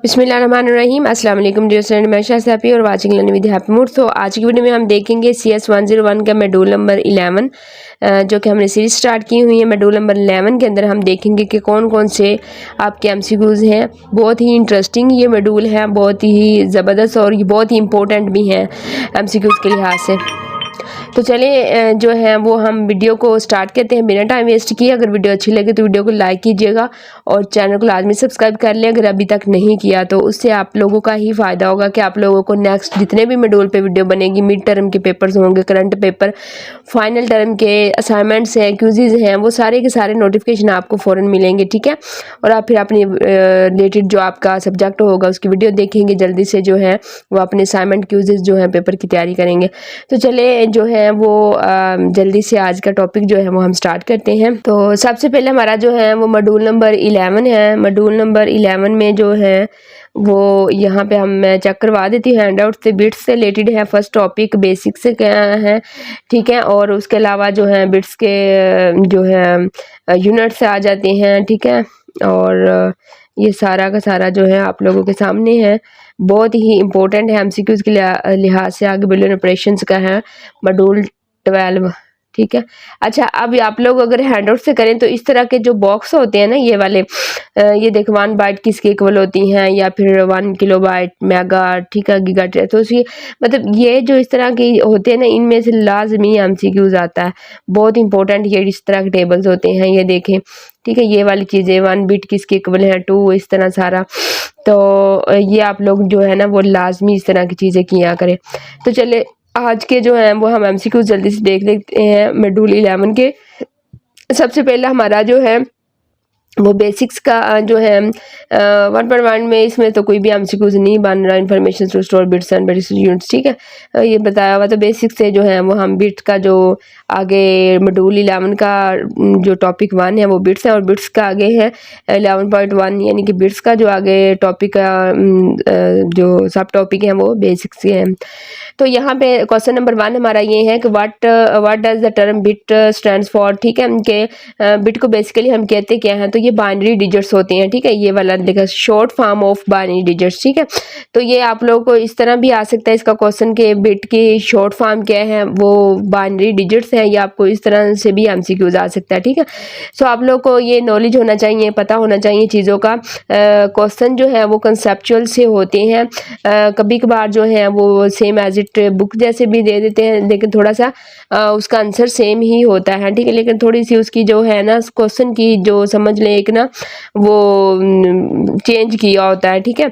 बिस्मिल्लाहिर्रहमानिर्रहीम अस्सलाम वालेकुम डियर स्टूडेंट, मैं शाहसाफी और watching learning with happy mood. तो आज की वीडियो में हम देखेंगे CS 101 का मॉड्यूल नंबर 11 जो कि हमने सीरीज स्टार्ट की हुई है। मॉड्यूल नंबर 11 के अंदर हम देखेंगे कि कौन कौन से आपके MCQs हैं। बहुत ही इंटरेस्टिंग ये मॉड्यूल है, बहुत ही ज़बरदस्त और ये बहुत ही इंपॉर्टेंट भी हैं MCQs के लिहाज से। तो चलिए जो है वो हम वीडियो को स्टार्ट करते हैं बिना टाइम वेस्ट किए। अगर वीडियो अच्छी लगे तो वीडियो को लाइक कीजिएगा और चैनल को लाजमी सब्सक्राइब कर लें अगर अभी तक नहीं किया तो। उससे आप लोगों का ही फ़ायदा होगा कि आप लोगों को नेक्स्ट जितने भी मॉड्यूल पे वीडियो बनेगी, मिड टर्म के पेपर्स होंगे, करंट पेपर, फाइनल टर्म के असाइनमेंट्स हैं, क्विज़ेज़ हैं, वो सारे के सारे नोटिफिकेशन आपको फ़ौरन मिलेंगे, ठीक है। और आप फिर अपनी रिलेटेड जो आपका सब्जेक्ट होगा उसकी वीडियो देखेंगे, जल्दी से जो है वो अपने असाइनमेंट, क्विज़ेज़ जो हैं पेपर की तैयारी करेंगे। तो चले जो है वो जल्दी से आज का टॉपिक जो है वो हम स्टार्ट करते हैं। तो सबसे पहले हमारा जो है वो मॉड्यूल नंबर 11 है। मॉड्यूल नंबर 11 में जो है वो यहाँ पे मैं चेक करवा देती हूँ हैंड आउट से। बिट्स से रिलेटेड है फर्स्ट टॉपिक, बेसिक्स से क्या है, ठीक है। और उसके अलावा जो है बिट्स के जो है यूनिट से आ जाते हैं, ठीक है। और ये सारा का सारा जो है आप लोगों के सामने है, बहुत ही इंपॉर्टेंट है MCQs के लिहाज से। आगे बुलियन ऑपरेशंस का है मॉड्यूल 12, ठीक है। अच्छा, अब आप लोग अगर हैंड आउट से करें तो इस तरह के जो बॉक्स होते हैं ना, ये वाले, ये देखो 1 बाइट किसके इक्वल होती हैं या फिर 1 किलोबाइट, मेगा, ठीक है, गीगा। तो उसी मतलब ये जो इस तरह की होते हैं ना, इनमें से लाजमी MCQs आता है। बहुत इंपॉर्टेंट ये इस तरह के टेबल्स होते हैं, ये देखें, ठीक है। ये वाली चीज़ें 1 बिट किसके इक्वल है, 2, इस तरह सारा। तो ये आप लोग जो है ना वो लाजमी इस तरह की चीज़ें किया करें। तो चले आज के जो हैं वो हम MCQs जल्दी से देख लेते हैं मॉड्यूल 11 के। सबसे पहला हमारा जो है वो बेसिक्स का जो है 1.1 में, इसमें तो कोई भी MCQs नहीं बन रहा। Information to store bits and bits units, ठीक है, ये बताया हुआ। तो बेसिक्स से जो है वो हम बिट का जो आगे मॉड्यूल 11 का जो टॉपिक 1 है वो बिट्स है, और बिट्स का आगे है 11.1 यानी कि बिट्स का जो आगे टॉपिक का जो सब टॉपिक है वो बेसिक्स के हैं। तो यहाँ पे क्वेश्चन नंबर 1 हमारा ये है कि what does the term bit stands for, ठीक है। उनके बिट को बेसिकली हम कहते क्या हैं, तो ये बाइनरी डिजिट्स होती हैं, ठीक है। ये वाला देखा, short form of binary digits, ठीक है। तो ये आप लोगों को इस तरह भी आ सकता है इसका क्वेश्चन के बिट की शॉर्ट फॉर्म क्या है, वो बाइनरी डिजिट्स हैं। ये आपको इस तरह से भी MCQs आ सकता है, ठीक है। सो आप लोग को ये नॉलेज होना चाहिए, पता होना चाहिए चीज़ों का। क्वेश्चन जो है वो कंसेप्चुअल से होते हैं, कभी कभार जो है वो सेम एज इट बुक जैसे भी दे देते हैं, लेकिन थोड़ा सा उसका आंसर सेम ही होता है, ठीक है। लेकिन थोड़ी सी उसकी जो है ना क्वेश्चन की जो समझ लें एक ना वो चेंज किया होता है, ठीक है।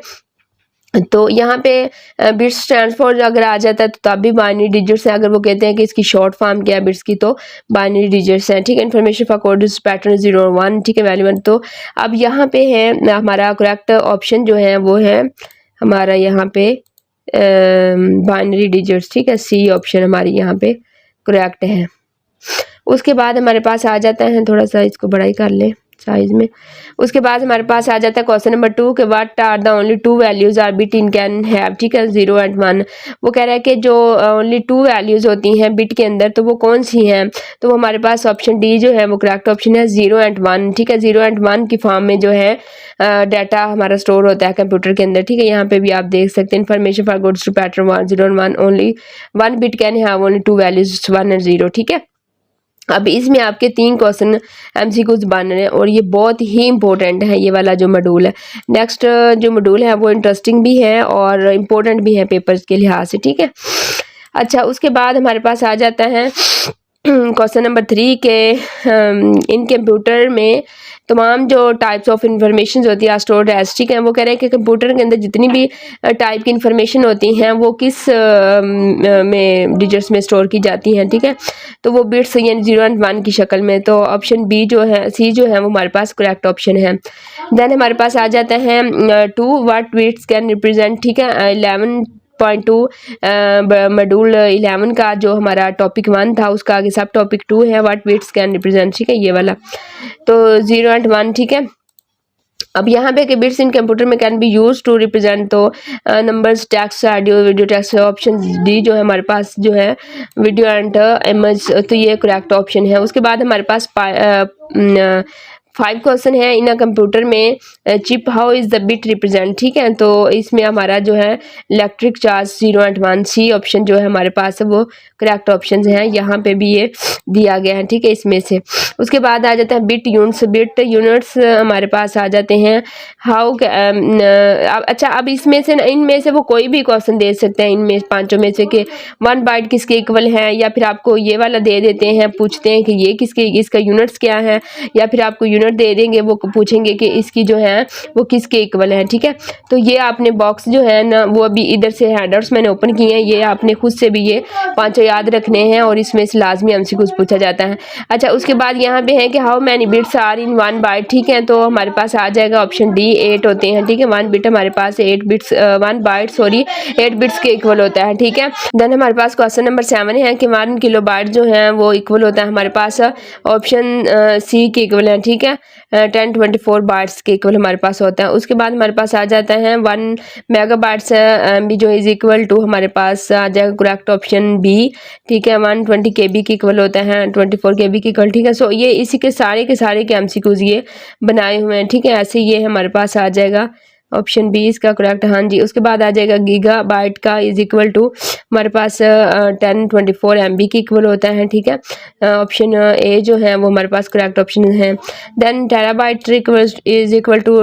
तो यहाँ पे बिट्स स्टैंड फॉर अगर आ जाता है तो तब भी बाइनरी डिजिट्स हैं। अगर वो कहते हैं कि इसकी शॉर्ट फॉर्म क्या है बिट्स की, तो बाइनरी डिजिट्स हैं, ठीक है। इन्फॉर्मेशन फॉर कोड्स पैटर्न 0 और 1, ठीक है, वैल्यू 1। तो अब यहाँ पे है हमारा करेक्ट ऑप्शन जो है वो है हमारा यहाँ पे बाइनरी डिजिट्स, ठीक है। C ऑप्शन हमारी यहाँ पे करेक्ट है। उसके बाद हमारे पास आ जाता है, थोड़ा सा इसको बड़ा ही कर लें साइज में। उसके बाद हमारे पास आ जाता है क्वेश्चन नंबर 2 के what are the only 2 values are bit in can have, ठीक है, 0 एंड 1। वो कह रहा है कि जो ओनली 2 वैल्यूज होती हैं बिट के अंदर, तो वो कौन सी हैं। तो वो हमारे पास ऑप्शन डी जो है वो करेक्ट ऑप्शन है, 0 एंड 1, ठीक है। 0 एंड 1 की फॉर्म में जो है डाटा हमारा स्टोर होता है कंप्यूटर के अंदर, ठीक है। यहाँ पे भी आप देख सकते हैं information for goods to pattern 1 0 and 1, only 1 bit can have only 2 values 1 and 0, ठीक है। अब इसमें आपके 3 क्वेश्चन MCQs बन रहे हैं और ये बहुत ही इंपॉर्टेंट है ये वाला जो मॉड्यूल है। नेक्स्ट जो मॉड्यूल है वो इंटरेस्टिंग भी है और इम्पोर्टेंट भी है पेपर्स के लिहाज से, ठीक है। अच्छा, उसके बाद हमारे पास आ जाता है क्वेश्चन नंबर 3 के इन कंप्यूटर में तमाम जो टाइप्स ऑफ इंफॉर्मेशन होती है स्टोर्ड एज, ठीक है। वो कह रहे हैं कि कंप्यूटर के अंदर जितनी भी टाइप की इंफॉर्मेशन होती हैं वो किस में डिजिट्स में स्टोर की जाती हैं, ठीक है। तो वो बिट्स यानी 0 एंड 1 की शक्ल में। तो ऑप्शन बी जो है, C जो है वो हमारे पास करेक्ट ऑप्शन है। देन हमारे पास आ जाता है 2 व्हाट बिट्स कैन रिप्रेजेंट, ठीक है। 11.2 मॉड्यूल 11 का जो हमारा टॉपिक 1 था उसका आगे सब टॉपिक 2 है, व्हाट बिट्स कैन रिप्रेजेंट, ठीक है, ये वाला। तो 0 एंड 1, ठीक है। अब यहाँ पे कि बिट्स इन कंप्यूटर में can be use to represent, तो numbers, text, audio, video, text. Option D जो है हमारे पास जो है वीडियो एंड इमेज, तो ये करेक्ट ऑप्शन है। उसके बाद हमारे पास 5 क्वेश्चन है इन कंप्यूटर में chip how is the bit represent, ठीक है। तो इसमें हमारा जो है electric charge 0 and 1, C option जो है हमारे पास है वो करेक्ट ऑप्शन है, यहाँ पे भी ये दिया गया है, ठीक है, इसमें से। उसके बाद आ जाता है बिट यूनिट्स। बिट यूनिट्स हमारे पास आ जाते हैं हाउ, अच्छा अब इसमें से इनमें से वो कोई भी क्वेश्चन दे सकते हैं इनमें पांचों में से कि 1 बाइट किसके इक्वल है, या फिर आपको ये वाला दे देते हैं, पूछते हैं कि ये किसके, इसका यूनिट्स क्या है, या फिर आपको यूनिट दे देंगे, वो पूछेंगे कि इसकी जो है वो किसके इक्वल है, ठीक है। तो ये आपने बॉक्स जो है ना वो अभी इधर से हैंडआउट्स मैंने ओपन किए हैं, ये आपने खुद से भी ये पांचों याद रखने हैं और इसमें से लाजमी एमसीक्यूज पूछा जाता है। अच्छा उसके बाद यहाँ पे है कि how many bits are in 1 byte, ठीक है। तो हमारे पास आ जाएगा ऑप्शन डी 8 होते हैं, ठीक है। 1 बिट हमारे पास 8 बिट्स 1 बाइट सॉरी 8 बिट्स के इक्वल होता है, ठीक है। देन हमारे पास क्वेश्चन नंबर 7 है कि 1 किलो बाइट जो है वो इक्वल होता है हमारे पास ऑप्शन सी के इक्वल है, ठीक है। 1024 बाइट्स के इक्वल हमारे पास होता है। उसके बाद हमारे पास आ जाता है 1 मेगाबाइट्स भी जो इज इक्वल टू हमारे पास आ जाएगा करेक्ट ऑप्शन बी, ठीक है। 120 KB के इक्वल होता है 24 KB के इक्वल, ठीक है। सो ये इसी के सारे के एमसीक्यूज ये बनाए हुए हैं, ठीक है। ऐसे ये हमारे पास आ जाएगा ऑप्शन बी इसका करेक्ट, हाँ जी। उसके बाद आ जाएगा गीगा बाइट का इज इक्वल टू हमारे पास 1024 MB की इक्वल होता है, ठीक है। ऑप्शन ए जो है वो हमारे पास करेक्ट ऑप्शन है। Then terabyte is equal to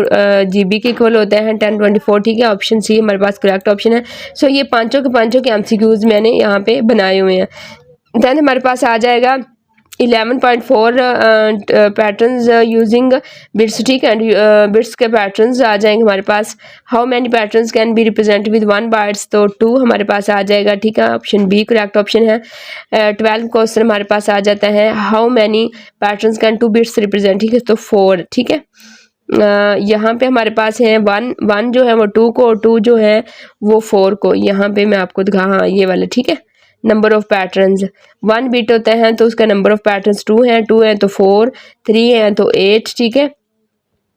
GB के इक्वल होता है 1024, ठीक है। ऑप्शन सी हमारे पास करेक्ट ऑप्शन है। सो ये पांचों के एमसीक्यूज मैंने यहाँ पे बनाए हुए हैं। देन हमारे पास आ जाएगा 11.4 पैटर्न्स यूजिंग बिट्स, ठीक है। बिट्स के पैटर्न्स आ जाएंगे हमारे पास। How many patterns can be represent with 1 bytes, तो 2 हमारे पास आ जाएगा, ठीक है। ऑप्शन बी करेक्ट ऑप्शन है। 12 क्वेश्चन हमारे पास आ जाता है how many patterns can 2 bits represent, ठीक है। तो 4, ठीक है। यहाँ पे हमारे पास है 1 जो है वो 2 को, 2 जो है वो 4 को, यहाँ पे मैं आपको दिखा, हाँ ये वाला, ठीक है। नंबर ऑफ पैटर्न्स 1 बिट होता है तो उसका नंबर ऑफ पैटर्न्स 2 है तो 4, 3 है तो 8, ठीक है।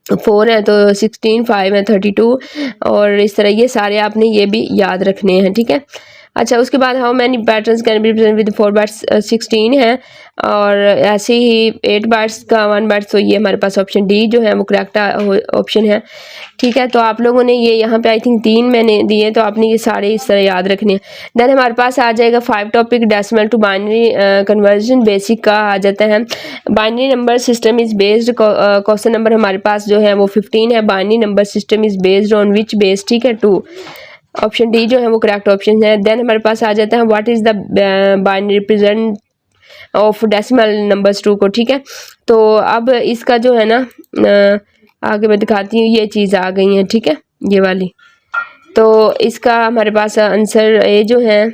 4 है तो 16, 5 है 32 और इस तरह ये सारे आपने ये भी याद रखने हैं, ठीक है। अच्छा उसके बाद how many patterns can be represent with 4 bytes 16 है और ऐसे ही 8 बाइट्स का 1 बाइट, तो ये हमारे पास ऑप्शन डी जो है वो करेक्ट ऑप्शन है, ठीक है। तो आप लोगों ने ये यहाँ पे आई थिंक 3 मैंने दिए, तो आपने ये सारे इस तरह याद रखने हैं। देन हमारे पास आ जाएगा 5 topic decimal to binary conversion basic का आ जाता है। Binary number system is based, question number हमारे पास जो है वो 15 है। Binary number system is based on which base, ठीक है, 2। ऑप्शन डी जो है वो करेक्ट ऑप्शन है। देन हमारे पास आ जाता है what is the binary represent of decimal numbers 2 को, ठीक है। तो अब इसका जो है ना आगे मैं दिखाती हूँ, ये चीज़ आ गई है, ठीक है, ये वाली। तो इसका हमारे पास आंसर ए जो है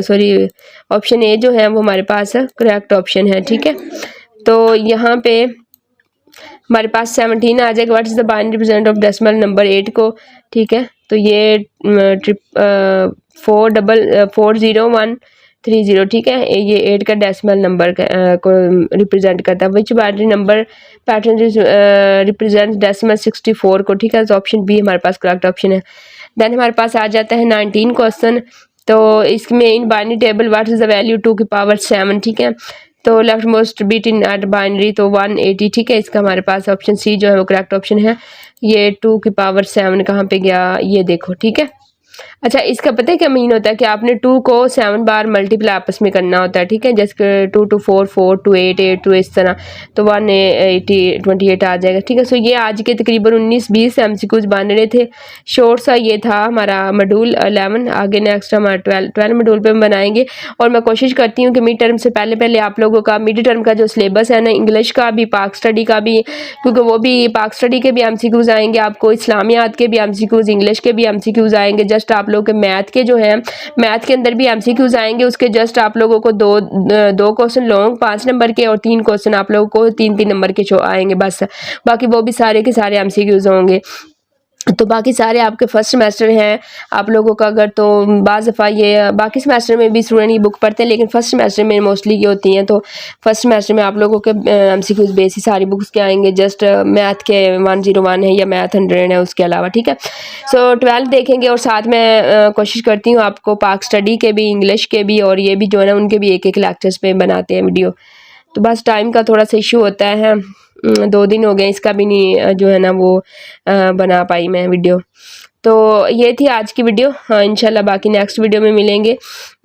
सॉरी ऑप्शन ए जो है वो हमारे पास करेक्ट ऑप्शन है, ठीक है। तो यहाँ पे हमारे पास 17 आ जाएगा what is the binary represent of decimal number 8 को, ठीक है। तो ये 40130, ठीक है। ये 8 का डेसिमल नंबर को रिप्रेजेंट करता है। Which binary number pattern represent decimal 64 को, ठीक है। तो ऑप्शन बी हमारे पास करेक्ट ऑप्शन है। देन हमारे पास आ जाता है 19 क्वेश्चन। तो इसमें in binary table what is the value 2 की पावर 7, ठीक है। तो left most bit in eight binary तो 180, ठीक है। इसका हमारे पास ऑप्शन सी जो है वो करेक्ट ऑप्शन है। ये 2 की पावर 7 कहाँ पे गया, ये देखो, ठीक है। अच्छा इसका पता है क्या मीन होता है कि आपने 2 को 7 बार मल्टीप्लाई आपस में करना होता है, ठीक है। जैसे 2 to 4, 4 to 8, 8 to इस तरह, तो 180 आ जाएगा, ठीक है। सो ये आज के तकरीबन 19-20 एमसीक्यूज बन रहे थे। शॉर्ट सा ये था हमारा मॉड्यूल 11। आगे नेक्स्ट हमारा 12 मॉड्यूल पे हम बनाएंगे। और मैं कोशिश करती हूँ कि मिड टर्म से पहले आप लोगों का मिड टर्म का जो सिलेबस है ना, इंग्लिश का भी, पाक स्टडी का भी, क्योंकि वो भी पाक स्टडी के भी एमसीक्यूज आएंगे आपको, इस्लामियात के भी एमसीक्यूज, इंग्लिश के भी एमसीक्यूज आएंगे। जस्ट आप लोग के मैथ के जो है, मैथ के अंदर भी एमसीक्यूज आएंगे। उसके जस्ट आप लोगों को दो क्वेश्चन लॉन्ग 5 नंबर के और 3 क्वेश्चन आप लोगों को 3-3 नंबर के आएंगे बस। बाकी वो भी सारे के सारे एमसीक्यूज होंगे। तो बाकी सारे आपके फर्स्ट सेमेस्टर हैं आप लोगों का। अगर तो बाज़ दफ़ा ये बाकी सेमेस्टर में भी स्टूडेंट ये बुक पढ़ते हैं, लेकिन फर्स्ट सेमेस्टर में मोस्टली ये होती हैं। तो फर्स्ट सेमेस्टर में आप लोगों के एमसीक्यूज बेसिक सारी बुक्स के आएंगे। जस्ट मैथ के 101 है या मैथ 100 है उसके अलावा, ठीक है। सो 12 देखेंगे और साथ में कोशिश करती हूँ आपको पाक स्टडी के भी, इंग्लिश के भी और ये भी जो है ना उनके भी एक लेक्चर्स पे बनाते हैं वीडियो। तो बस टाइम का थोड़ा सा इशू होता है। 2 दिन हो गए, इसका भी नहीं जो है ना वो बना पाई मैं वीडियो। तो ये थी आज की वीडियो। हाँ, इंशाल्लाह बाकी नेक्स्ट वीडियो में मिलेंगे।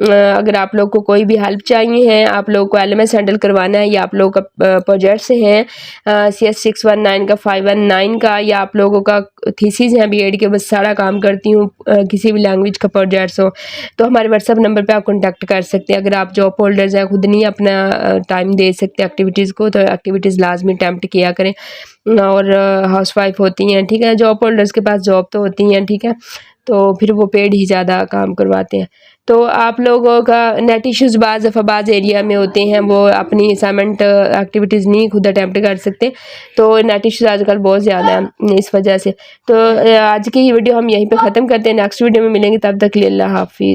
अगर आप लोग को कोई भी हेल्प चाहिए है, आप लोग को LMS हैंडल करवाना है, या आप लोगों का प्रोजेक्ट से हैं CS 619 का 519 का, या आप लोगों का थीसिस है B.Ed के, बस सारा काम करती हूँ, किसी भी लैंग्वेज का प्रोजेक्ट्स हो तो हमारे व्हाट्सअप नंबर पे आप कॉन्टैक्ट कर सकते हैं। अगर आप जॉब होल्डर्स हैं, खुद नहीं अपना टाइम दे सकते एक्टिविटीज़ को, तो एक्टिविटीज़ लाजमी अटेम्प्ट किया करें। और हाउसवाइफ होती हैं, ठीक है, जॉब होल्डर्स के पास जॉब तो होती हैं, ठीक है, तो फिर वो पेड ही ज़्यादा काम करवाते हैं। तो आप लोगों का नेट इश्यूज़ बाज़ दफ़ा बाज़ एरिया में होते हैं, वो अपनी असाइनमेंट एक्टिविटीज़ नहीं खुद अटेम्प्ट कर सकते, तो नेट इश्यूज़ आजकल बहुत ज़्यादा हैं इस वजह से। तो आज की वीडियो हम यहीं पे ख़त्म करते हैं, नेक्स्ट वीडियो में मिलेंगे, तब तक के लिए अल्लाह हाफ़िज़।